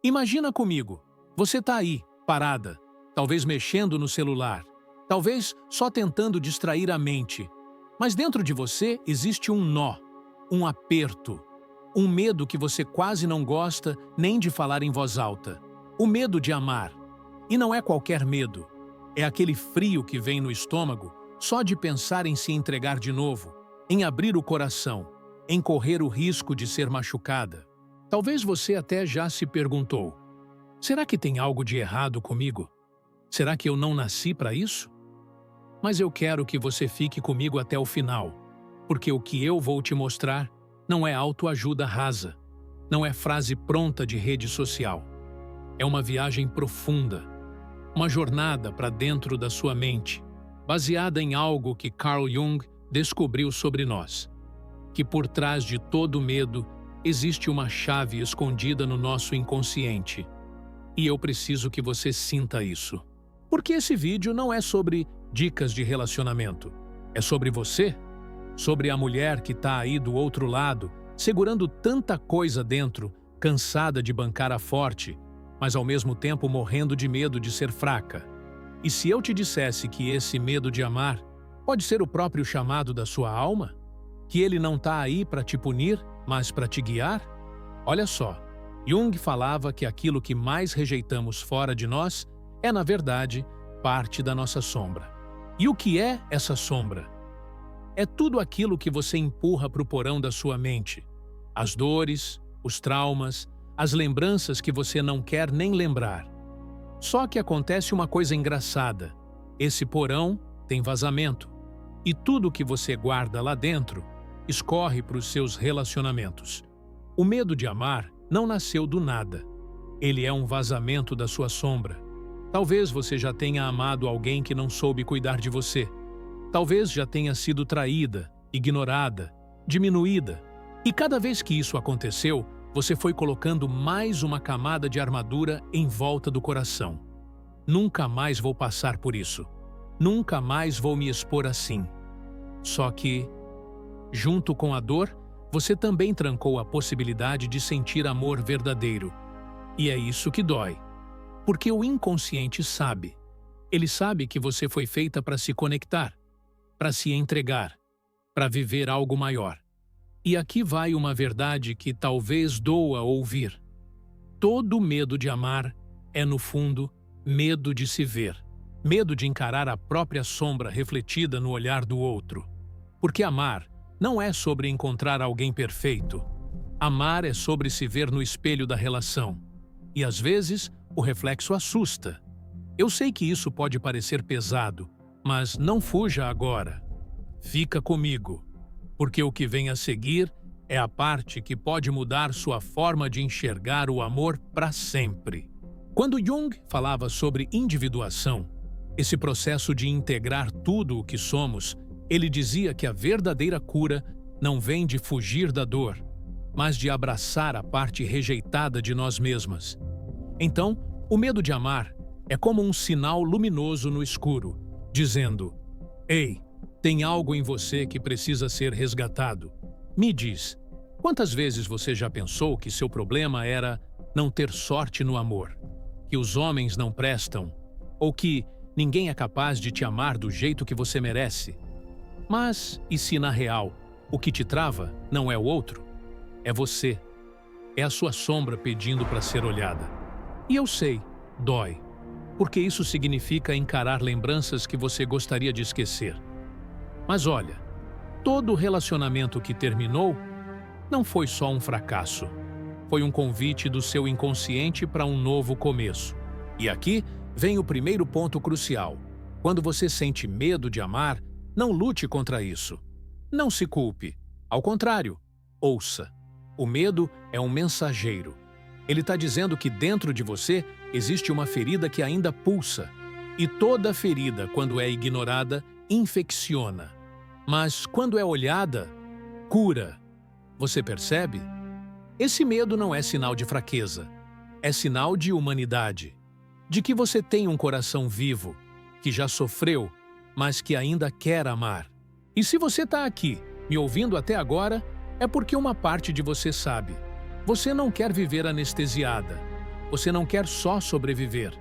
Imagina comigo, você está aí, parada, talvez mexendo no celular, talvez só tentando distrair a mente, mas dentro de você existe um nó, um aperto, um medo que você quase não gosta nem de falar em voz alta. O medo de amar. E não é qualquer medo. É aquele frio que vem no estômago só de pensar em se entregar de novo, em abrir o coração, em correr o risco de ser machucada. Talvez você até já se perguntou: será que tem algo de errado comigo? Será que eu não nasci para isso? Mas eu quero que você fique comigo até o final, porque o que eu vou te mostrar não é autoajuda rasa, não é frase pronta de rede social. É uma viagem profunda, uma jornada para dentro da sua mente, baseada em algo que Carl Jung descobriu sobre nós, que por trás de todo medo existe uma chave escondida no nosso inconsciente. E eu preciso que você sinta isso. Porque esse vídeo não é sobre dicas de relacionamento, é sobre você, sobre a mulher que está aí do outro lado, segurando tanta coisa dentro, cansada de bancar a forte, mas ao mesmo tempo morrendo de medo de ser fraca. E se eu te dissesse que esse medo de amar pode ser o próprio chamado da sua alma? Que ele não está aí para te punir, mas para te guiar? Olha só, Jung falava que aquilo que mais rejeitamos fora de nós é, na verdade, parte da nossa sombra. E o que é essa sombra? É tudo aquilo que você empurra para o porão da sua mente. As dores, os traumas, as lembranças que você não quer nem lembrar. Só que acontece uma coisa engraçada. Esse porão tem vazamento. E tudo que você guarda lá dentro escorre para os seus relacionamentos. O medo de amar não nasceu do nada. Ele é um vazamento da sua sombra. Talvez você já tenha amado alguém que não soube cuidar de você. Talvez já tenha sido traída, ignorada, diminuída. E cada vez que isso aconteceu, você foi colocando mais uma camada de armadura em volta do coração. Nunca mais vou passar por isso. Nunca mais vou me expor assim. Só que, junto com a dor, você também trancou a possibilidade de sentir amor verdadeiro. E é isso que dói. Porque o inconsciente sabe. Ele sabe que você foi feita para se conectar, para se entregar, para viver algo maior. E aqui vai uma verdade que talvez doa ouvir. Todo medo de amar é, no fundo, medo de se ver. Medo de encarar a própria sombra refletida no olhar do outro. Porque amar não é sobre encontrar alguém perfeito. Amar é sobre se ver no espelho da relação. E às vezes, o reflexo assusta. Eu sei que isso pode parecer pesado, mas não fuja agora. Fica comigo, porque o que vem a seguir é a parte que pode mudar sua forma de enxergar o amor para sempre. Quando Jung falava sobre individuação, esse processo de integrar tudo o que somos, ele dizia que a verdadeira cura não vem de fugir da dor, mas de abraçar a parte rejeitada de nós mesmas. Então, o medo de amar é como um sinal luminoso no escuro, dizendo: "Ei, tem algo em você que precisa ser resgatado." Me diz, quantas vezes você já pensou que seu problema era não ter sorte no amor, que os homens não prestam, ou que ninguém é capaz de te amar do jeito que você merece? Mas, e se na real, o que te trava não é o outro? É você. É a sua sombra pedindo para ser olhada. E eu sei, dói, porque isso significa encarar lembranças que você gostaria de esquecer. Mas olha, todo relacionamento que terminou não foi só um fracasso. Foi um convite do seu inconsciente para um novo começo. E aqui vem o primeiro ponto crucial. Quando você sente medo de amar, não lute contra isso. Não se culpe. Ao contrário, ouça. O medo é um mensageiro. Ele está dizendo que dentro de você existe uma ferida que ainda pulsa. E toda ferida, quando é ignorada, infecciona. Mas quando é olhada, cura. Você percebe? Esse medo não é sinal de fraqueza. É sinal de humanidade. De que você tem um coração vivo, que já sofreu, mas que ainda quer amar. E se você está aqui, me ouvindo até agora, é porque uma parte de você sabe. Você não quer viver anestesiada. Você não quer só sobreviver.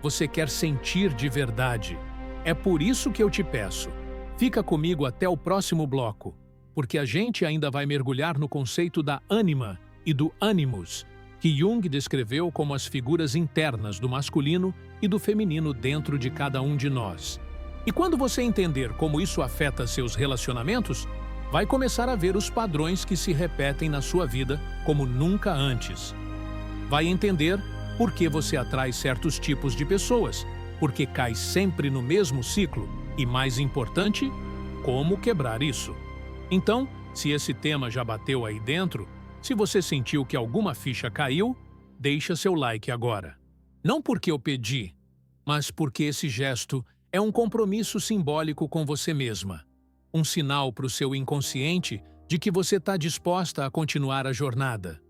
Você quer sentir de verdade. É por isso que eu te peço. Fica comigo até o próximo bloco, porque a gente ainda vai mergulhar no conceito da ânima e do ânimos, que Jung descreveu como as figuras internas do masculino e do feminino dentro de cada um de nós. E quando você entender como isso afeta seus relacionamentos, vai começar a ver os padrões que se repetem na sua vida como nunca antes. Vai entender por que você atrai certos tipos de pessoas, porque cai sempre no mesmo ciclo e, mais importante, como quebrar isso. Então, se esse tema já bateu aí dentro, se você sentiu que alguma ficha caiu, deixa seu like agora. Não porque eu pedi, mas porque esse gesto é um compromisso simbólico com você mesma. Um sinal para o seu inconsciente de que você está disposta a continuar a jornada.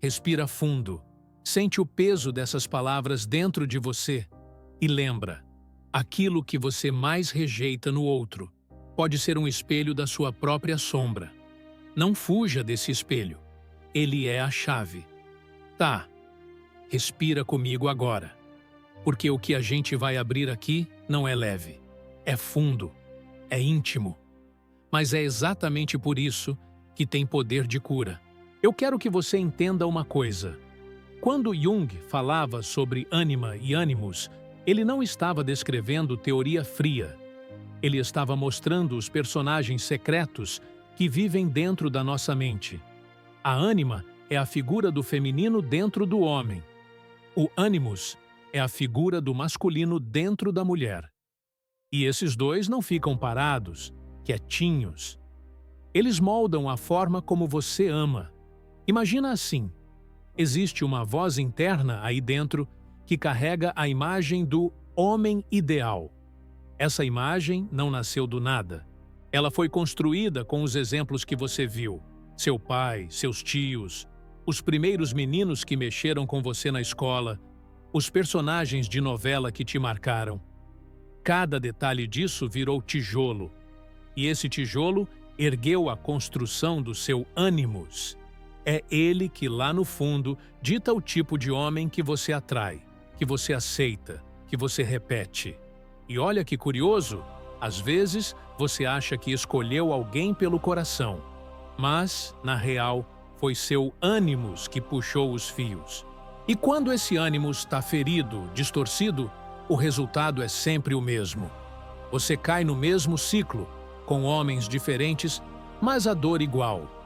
Respira fundo. Sente o peso dessas palavras dentro de você e lembra, aquilo que você mais rejeita no outro pode ser um espelho da sua própria sombra. Não fuja desse espelho. Ele é a chave. Tá, respira comigo agora, porque o que a gente vai abrir aqui não é leve, é fundo, é íntimo. Mas é exatamente por isso que tem poder de cura. Eu quero que você entenda uma coisa. Quando Jung falava sobre ânima e ânimos, ele não estava descrevendo teoria fria. Ele estava mostrando os personagens secretos que vivem dentro da nossa mente. A ânima é a figura do feminino dentro do homem. O ânimos é a figura do masculino dentro da mulher. E esses dois não ficam parados, quietinhos. Eles moldam a forma como você ama. Imagina assim. Existe uma voz interna aí dentro que carrega a imagem do homem ideal. Essa imagem não nasceu do nada. Ela foi construída com os exemplos que você viu. Seu pai, seus tios, os primeiros meninos que mexeram com você na escola, os personagens de novela que te marcaram. Cada detalhe disso virou tijolo. E esse tijolo ergueu a construção do seu ânimos. É ele que, lá no fundo, dita o tipo de homem que você atrai, que você aceita, que você repete. E olha que curioso, às vezes você acha que escolheu alguém pelo coração, mas, na real, foi seu ânimos que puxou os fios. E quando esse ânimos está ferido, distorcido, o resultado é sempre o mesmo. Você cai no mesmo ciclo, com homens diferentes, mas a dor igual.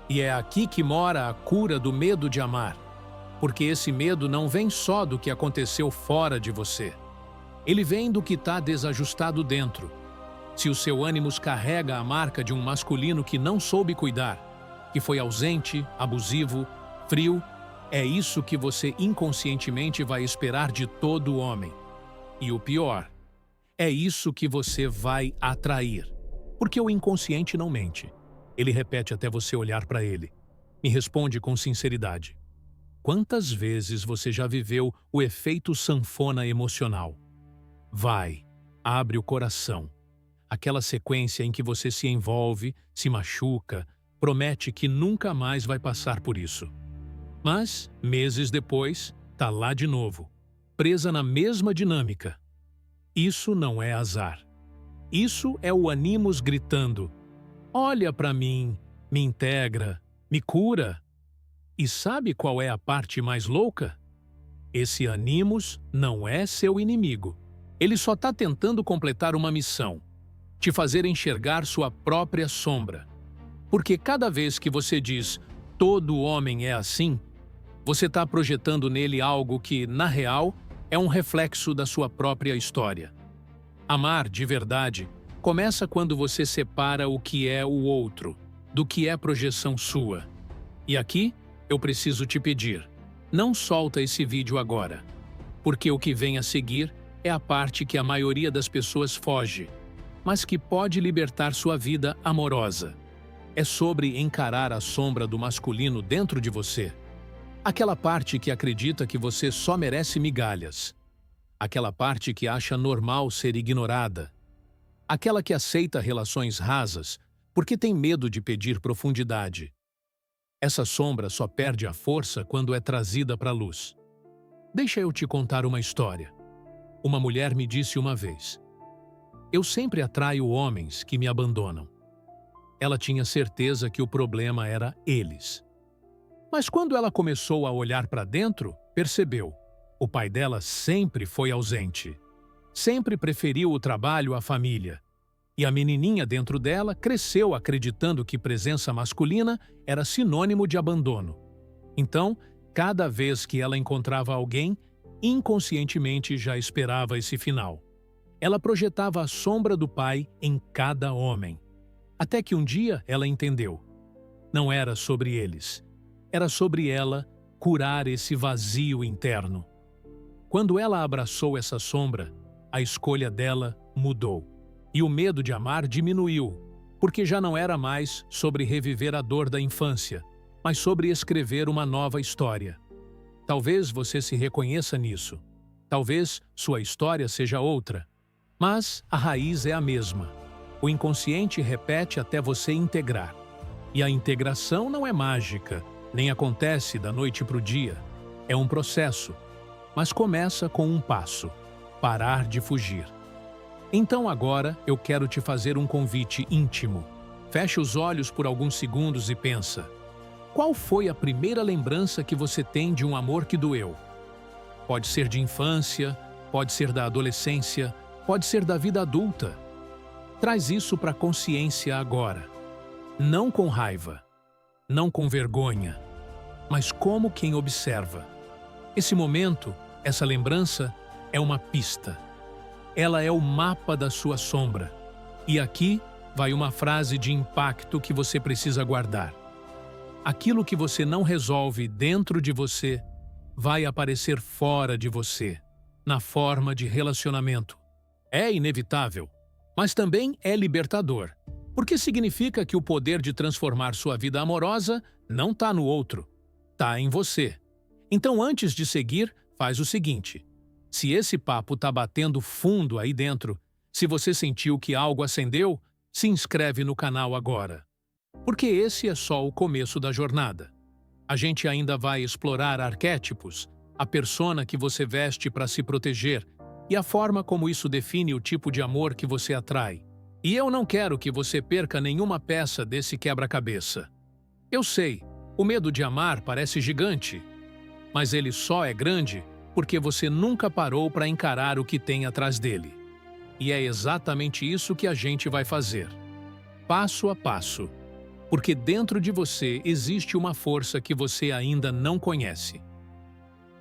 E é aqui que mora a cura do medo de amar, porque esse medo não vem só do que aconteceu fora de você. Ele vem do que está desajustado dentro. Se o seu ânimos carrega a marca de um masculino que não soube cuidar, que foi ausente, abusivo, frio, é isso que você inconscientemente vai esperar de todo homem. E o pior, é isso que você vai atrair, porque o inconsciente não mente. Ele repete até você olhar para ele. Me responde com sinceridade. Quantas vezes você já viveu o efeito sanfona emocional? Vai, abre o coração. Aquela sequência em que você se envolve, se machuca, promete que nunca mais vai passar por isso. Mas, meses depois, tá lá de novo, presa na mesma dinâmica. Isso não é azar. Isso é o ânimos gritando: olha para mim, me integra, me cura. E sabe qual é a parte mais louca? Esse ânimos não é seu inimigo. Ele só está tentando completar uma missão: te fazer enxergar sua própria sombra. Porque cada vez que você diz todo homem é assim, você está projetando nele algo que, na real, é um reflexo da sua própria história. Amar de verdade começa quando você separa o que é o outro, do que é projeção sua. E aqui, eu preciso te pedir, não solta esse vídeo agora, porque o que vem a seguir é a parte que a maioria das pessoas foge, mas que pode libertar sua vida amorosa. É sobre encarar a sombra do masculino dentro de você. Aquela parte que acredita que você só merece migalhas. Aquela parte que acha normal ser ignorada. Aquela que aceita relações rasas porque tem medo de pedir profundidade. Essa sombra só perde a força quando é trazida para a luz. Deixa eu te contar uma história. Uma mulher me disse uma vez: eu sempre atraio homens que me abandonam. Ela tinha certeza que o problema era eles. Mas quando ela começou a olhar para dentro, percebeu: o pai dela sempre foi ausente. Sempre preferiu o trabalho à família. E a menininha dentro dela cresceu acreditando que presença masculina era sinônimo de abandono. Então, cada vez que ela encontrava alguém, inconscientemente já esperava esse final. Ela projetava a sombra do pai em cada homem. Até que um dia ela entendeu. Não era sobre eles. Era sobre ela curar esse vazio interno. Quando ela abraçou essa sombra, a escolha dela mudou. E o medo de amar diminuiu, porque já não era mais sobre reviver a dor da infância, mas sobre escrever uma nova história. Talvez você se reconheça nisso. Talvez sua história seja outra. Mas a raiz é a mesma. O inconsciente repete até você integrar. E a integração não é mágica, nem acontece da noite para o dia. É um processo, mas começa com um passo: parar de fugir. Então agora eu quero te fazer um convite íntimo. Feche os olhos por alguns segundos e pensa: qual foi a primeira lembrança que você tem de um amor que doeu? Pode ser de infância, pode ser da adolescência, pode ser da vida adulta. Traz isso para a consciência agora. Não com raiva, não com vergonha, mas como quem observa. Esse momento, essa lembrança, é uma pista. Ela é o mapa da sua sombra. E aqui vai uma frase de impacto que você precisa guardar. Aquilo que você não resolve dentro de você vai aparecer fora de você, na forma de relacionamento. É inevitável, mas também é libertador, porque significa que o poder de transformar sua vida amorosa não está no outro, está em você. Então, antes de seguir, faz o seguinte: se esse papo está batendo fundo aí dentro, se você sentiu que algo acendeu, se inscreve no canal agora. Porque esse é só o começo da jornada. A gente ainda vai explorar arquétipos, a persona que você veste para se proteger e a forma como isso define o tipo de amor que você atrai. E eu não quero que você perca nenhuma peça desse quebra-cabeça. Eu sei, o medo de amar parece gigante, mas ele só é grande porque você nunca parou para encarar o que tem atrás dele. E é exatamente isso que a gente vai fazer. Passo a passo. Porque dentro de você existe uma força que você ainda não conhece.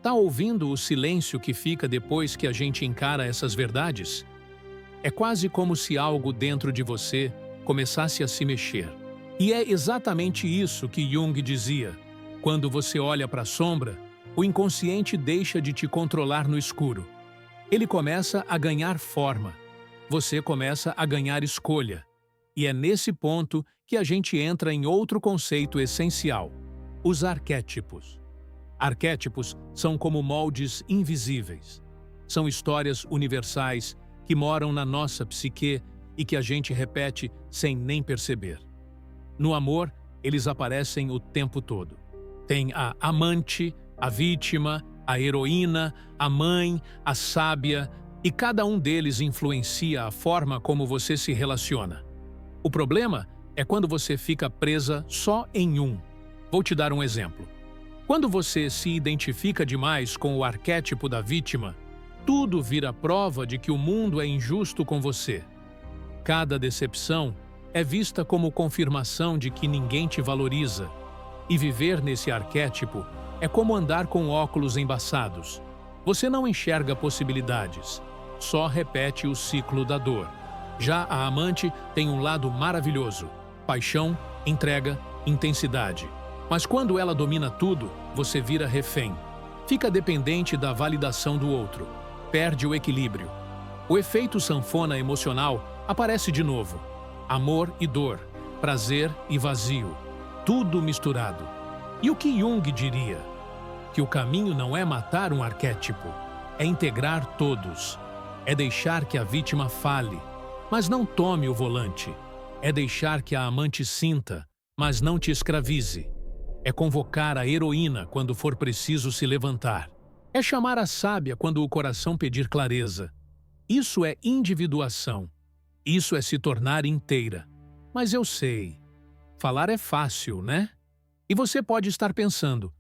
Tá ouvindo o silêncio que fica depois que a gente encara essas verdades? É quase como se algo dentro de você começasse a se mexer. E é exatamente isso que Jung dizia. Quando você olha para a sombra, o inconsciente deixa de te controlar no escuro. Ele começa a ganhar forma. Você começa a ganhar escolha. E é nesse ponto que a gente entra em outro conceito essencial: os arquétipos. Arquétipos são como moldes invisíveis. São histórias universais que moram na nossa psique e que a gente repete sem nem perceber. No amor, eles aparecem o tempo todo. Tem a amante, a vítima, a heroína, a mãe, a sábia, e cada um deles influencia a forma como você se relaciona. O problema é quando você fica presa só em um. Vou te dar um exemplo. Quando você se identifica demais com o arquétipo da vítima, tudo vira prova de que o mundo é injusto com você. Cada decepção é vista como confirmação de que ninguém te valoriza. E viver nesse arquétipo é como andar com óculos embaçados. Você não enxerga possibilidades, só repete o ciclo da dor. Já a amante tem um lado maravilhoso: paixão, entrega, intensidade. Mas quando ela domina tudo, você vira refém. Fica dependente da validação do outro. Perde o equilíbrio. O efeito sanfona emocional aparece de novo. Amor e dor, prazer e vazio, tudo misturado. E o que Jung diria? Que o caminho não é matar um arquétipo, é integrar todos. É deixar que a vítima fale, mas não tome o volante. É deixar que a amante sinta, mas não te escravize. É convocar a heroína quando for preciso se levantar. É chamar a sábia quando o coração pedir clareza. Isso é individuação. Isso é se tornar inteira. Mas eu sei. Falar é fácil, né? E você pode estar pensando,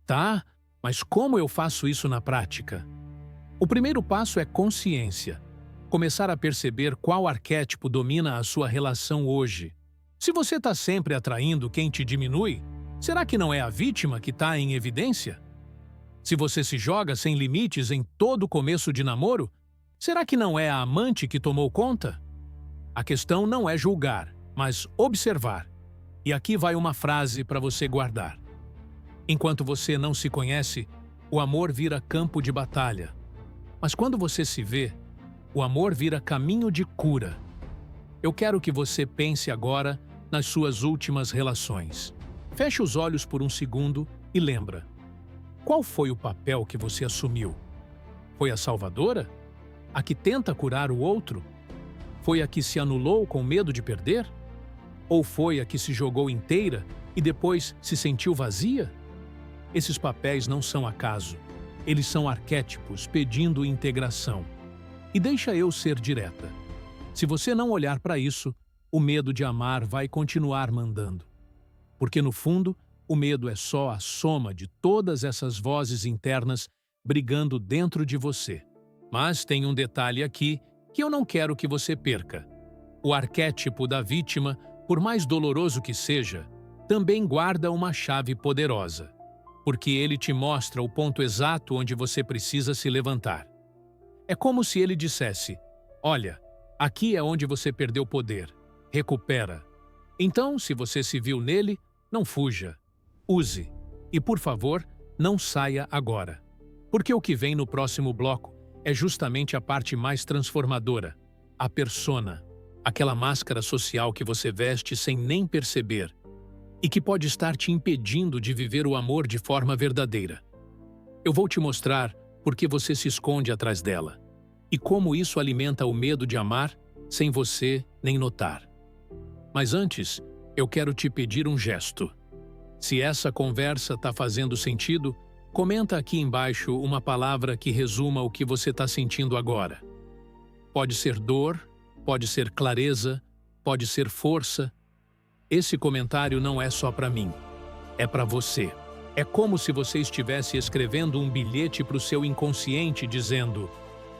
tá, mas como eu faço isso na prática? O primeiro passo é consciência. Começar a perceber qual arquétipo domina a sua relação hoje. Se você está sempre atraindo quem te diminui, será que não é a vítima que está em evidência? Se você se joga sem limites em todo começo de namoro, será que não é a amante que tomou conta? A questão não é julgar, mas observar. E aqui vai uma frase para você guardar. Enquanto você não se conhece, o amor vira campo de batalha. Mas quando você se vê, o amor vira caminho de cura. Eu quero que você pense agora nas suas últimas relações. Feche os olhos por um segundo e lembra. Qual foi o papel que você assumiu? Foi a salvadora? A que tenta curar o outro? Foi a que se anulou com medo de perder? Ou foi a que se jogou inteira e depois se sentiu vazia? Esses papéis não são acaso. Eles são arquétipos pedindo integração. E deixa eu ser direta. Se você não olhar para isso, o medo de amar vai continuar mandando. Porque, no fundo, o medo é só a soma de todas essas vozes internas brigando dentro de você. Mas tem um detalhe aqui que eu não quero que você perca. O arquétipo da vítima, por mais doloroso que seja, também guarda uma chave poderosa, porque ele te mostra o ponto exato onde você precisa se levantar. É como se ele dissesse, olha, aqui é onde você perdeu poder, recupera. Então, se você se viu nele, não fuja, use. E, por favor, não saia agora. Porque o que vem no próximo bloco é justamente a parte mais transformadora, a persona. Aquela máscara social que você veste sem nem perceber e que pode estar te impedindo de viver o amor de forma verdadeira. Eu vou te mostrar por que você se esconde atrás dela e como isso alimenta o medo de amar sem você nem notar. Mas antes, eu quero te pedir um gesto. Se essa conversa está fazendo sentido, comenta aqui embaixo uma palavra que resuma o que você está sentindo agora. Pode ser dor, pode ser clareza, pode ser força. Esse comentário não é só para mim, é para você. É como se você estivesse escrevendo um bilhete para o seu inconsciente dizendo,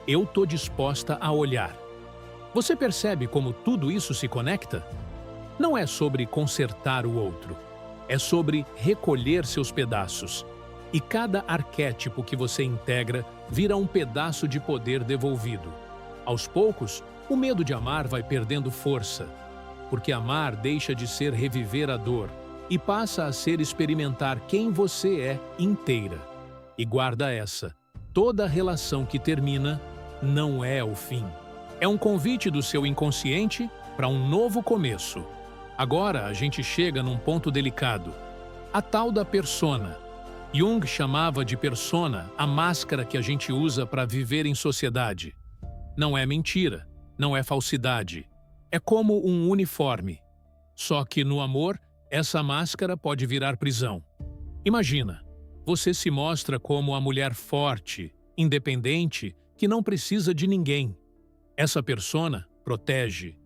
eu tô disposta a olhar. Você percebe como tudo isso se conecta? Não é sobre consertar o outro, é sobre recolher seus pedaços. E cada arquétipo que você integra vira um pedaço de poder devolvido. Aos poucos, o medo de amar vai perdendo força, porque amar deixa de ser reviver a dor e passa a ser experimentar quem você é inteira. E guarda essa, toda relação que termina não é o fim. É um convite do seu inconsciente para um novo começo. Agora a gente chega num ponto delicado, a tal da persona. Jung chamava de persona a máscara que a gente usa para viver em sociedade. Não é mentira. Não é falsidade. É como um uniforme. Só que no amor, essa máscara pode virar prisão. Imagina, você se mostra como a mulher forte, independente, que não precisa de ninguém. Essa persona protege.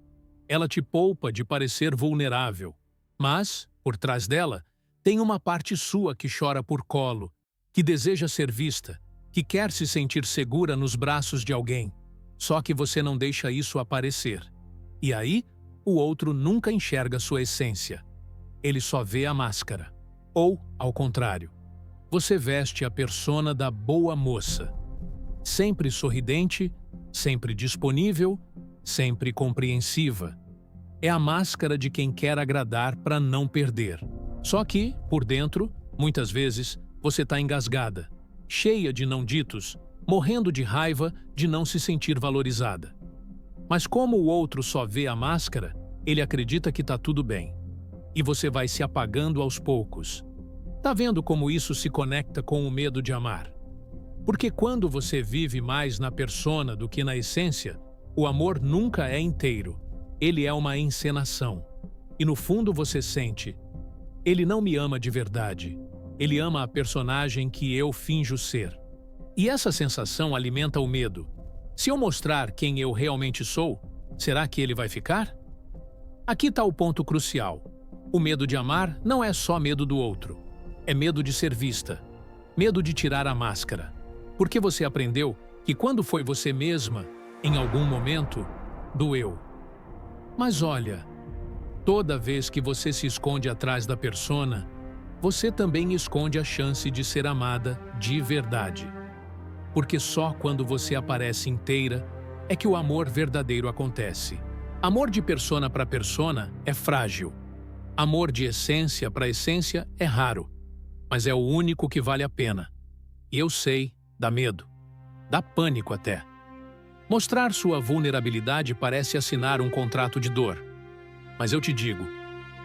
Ela te poupa de parecer vulnerável. Mas, por trás dela, tem uma parte sua que chora por colo, que deseja ser vista, que quer se sentir segura nos braços de alguém. Só que você não deixa isso aparecer. E aí, o outro nunca enxerga sua essência. Ele só vê a máscara. Ou, ao contrário, você veste a persona da boa moça. Sempre sorridente, sempre disponível, sempre compreensiva. É a máscara de quem quer agradar para não perder. Só que, por dentro, muitas vezes, você está engasgada, cheia de não ditos, morrendo de raiva de não se sentir valorizada. Mas como o outro só vê a máscara, ele acredita que está tudo bem. E você vai se apagando aos poucos. Tá vendo como isso se conecta com o medo de amar? Porque quando você vive mais na persona do que na essência, o amor nunca é inteiro. Ele é uma encenação. E no fundo você sente, ele não me ama de verdade. Ele ama a personagem que eu finjo ser. E essa sensação alimenta o medo. Se eu mostrar quem eu realmente sou, será que ele vai ficar? Aqui está o ponto crucial. O medo de amar não é só medo do outro. É medo de ser vista. Medo de tirar a máscara. Porque você aprendeu que quando foi você mesma, em algum momento, doeu. Mas olha, toda vez que você se esconde atrás da persona, você também esconde a chance de ser amada de verdade. Porque só quando você aparece inteira é que o amor verdadeiro acontece. Amor de persona para persona é frágil. Amor de essência para essência é raro, mas é o único que vale a pena. E eu sei, dá medo, dá pânico até. Mostrar sua vulnerabilidade parece assinar um contrato de dor. Mas eu te digo,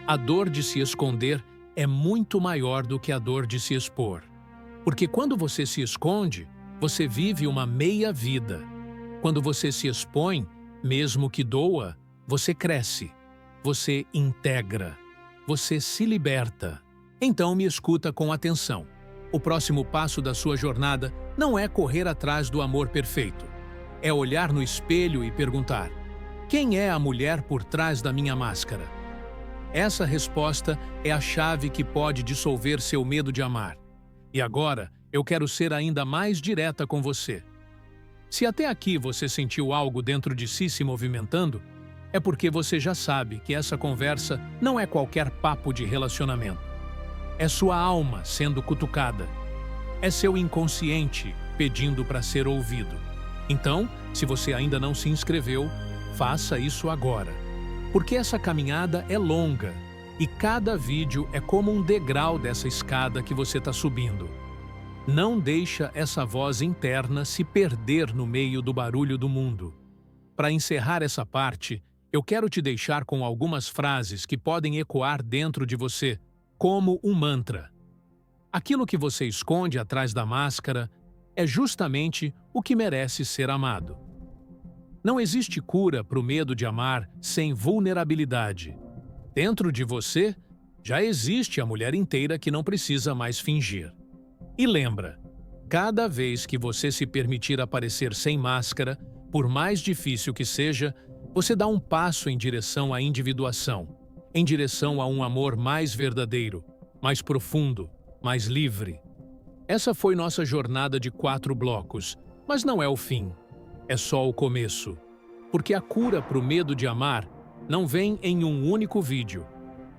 a dor de se esconder é muito maior do que a dor de se expor. Porque quando você se esconde, você vive uma meia-vida. Quando você se expõe, mesmo que doa, você cresce, você integra, você se liberta. Então me escuta com atenção. O próximo passo da sua jornada não é correr atrás do amor perfeito. É olhar no espelho e perguntar: quem é a mulher por trás da minha máscara? Essa resposta é a chave que pode dissolver seu medo de amar. E agora, eu quero ser ainda mais direta com você. Se até aqui você sentiu algo dentro de si se movimentando, é porque você já sabe que essa conversa não é qualquer papo de relacionamento. É sua alma sendo cutucada. É seu inconsciente pedindo para ser ouvido. Então, se você ainda não se inscreveu, faça isso agora. Porque essa caminhada é longa e cada vídeo é como um degrau dessa escada que você está subindo. Não deixa essa voz interna se perder no meio do barulho do mundo. Para encerrar essa parte, eu quero te deixar com algumas frases que podem ecoar dentro de você, como um mantra. Aquilo que você esconde atrás da máscara é justamente o que merece ser amado. Não existe cura para o medo de amar sem vulnerabilidade. Dentro de você, já existe a mulher inteira que não precisa mais fingir. E lembra, cada vez que você se permitir aparecer sem máscara, por mais difícil que seja, você dá um passo em direção à individuação, em direção a um amor mais verdadeiro, mais profundo, mais livre. Essa foi nossa jornada de 4 blocos, mas não é o fim. É só o começo. Porque a cura para o medo de amar não vem em um único vídeo.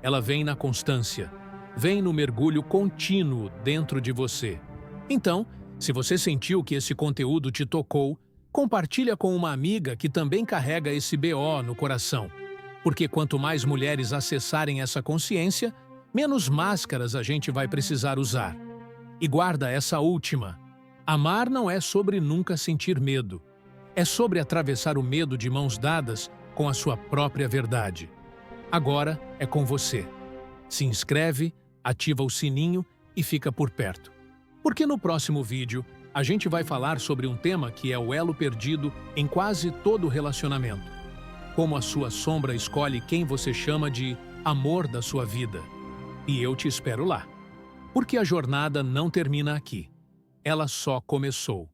Ela vem na constância. Vem no mergulho contínuo dentro de você. Então, se você sentiu que esse conteúdo te tocou, compartilha com uma amiga que também carrega esse BO no coração. Porque quanto mais mulheres acessarem essa consciência, menos máscaras a gente vai precisar usar. E guarda essa última. Amar não é sobre nunca sentir medo. É sobre atravessar o medo de mãos dadas com a sua própria verdade. Agora é com você. Se inscreve, ativa o sininho e fica por perto. Porque no próximo vídeo, a gente vai falar sobre um tema que é o elo perdido em quase todo relacionamento. Como a sua sombra escolhe quem você chama de amor da sua vida. E eu te espero lá. Porque a jornada não termina aqui. Ela só começou.